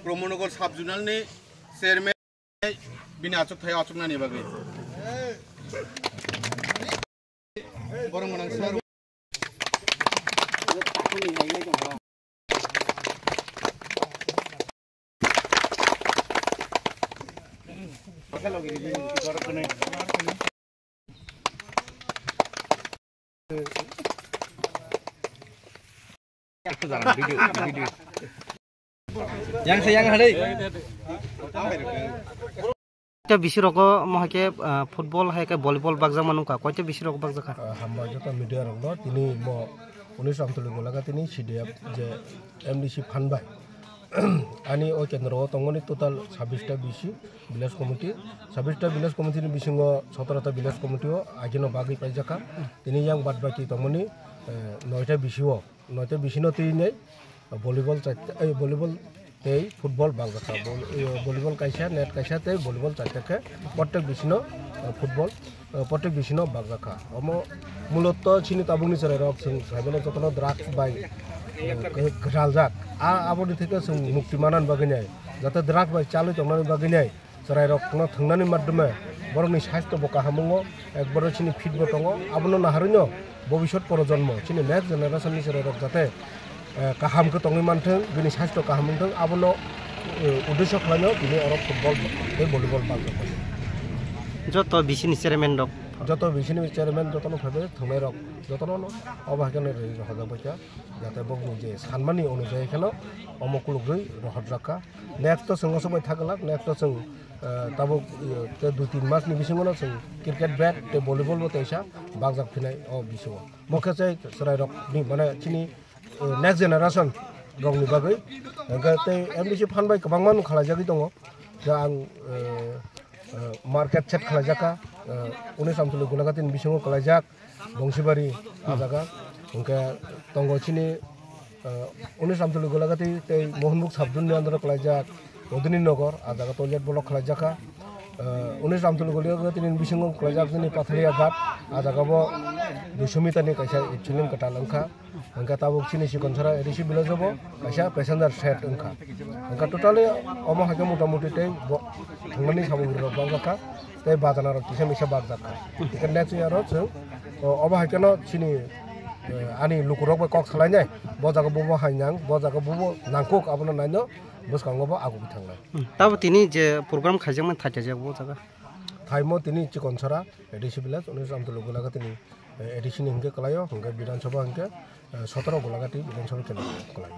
ब्रह्मनगर साब जुनालनि चेयरमेन बिनि आचकथाय आचकनानि बागै बरं मोनां सार yang sayang hari ta bisiroko mohake football hai ka volleyball bagja manuka koite bisiroko bagja kha hamba jota media rong do tini mo 19 golaga tini CDF je MDC phanbai ani o kendro tongoni total 26 ta bisi village committee 26 ta village committee ni bisingo 17 ta village committee o agino bagi paijaka tini yang bad baki tongoni 9 ta bisio 9 ta bisino tini volleyball volleyball tei football bangjaka volleyball kaisa net kaisa tei volleyball chaitake protek bisino football protek bisino bangjaka omo muloto chini tabungni serai rok sing saibele jotono drugs bai galjak aboni theke sing mukti manan baginai jate drugs bai chalu tongnani baginai serai rok no thangnani maddome borokni swaस्थ्य bo kahamungo ekbaro chini fit bo tongo abono naharino bobishot projonmo chini next generation ni serai rok jate kaham ke tongi mantheng bini swaस्थ्य kaham mantheng abono uddesho khlaino bini orok football tei volleyball bangjaka joto bisini chairman dok joto bisini chairman jotono phabe thangnai rok jotono obahakene rei hajabaka jate bogni je sanmani onujai khano omokulugui rohadraka next to singo sobai thagalak next to sing tabuk te 2-3 mas ni bisingono sing cricket bat te volleyball bo teisa bagjak phinai o bisingo mokhe chai sarai rok ni mane chini next generation rongni bagai gate MDC phanbai kabangman khalajagi tongo ja ang market chat khalajaka 19 gulagatin bisingo khalajak bongsibari ajaga ungka tongo chini 19 gulagati tei mohanbuk sabdunni andara khalajak odini nogor ajaga toilet block khalajaka 19 gulagatin bisingo khalajak ni pathariya ghat ajaga bo 200 meter ni kaisa ichulin kata langkha angka tabuk chini sikonsara edisi bilojobo kaisa passenger set angka totally omo hake motamuti tei thangmani samugri rok bangjaka tei badana rok tisa misa bagjaka ikan next year rok sing obo hake no chini ani lukurok ba kok khlainai bo jaga bo hainang bo jaga bo nangkuk abono naino boskango bo agu bithangnai tabo tini je program khaijang man thaja jak bo jaga thaimo tini chikonsara edisi village 19 gulaga tini edisi ni hingke kalayo hingke bidan sabha hingke 17 gulagati bidan sabha kalayo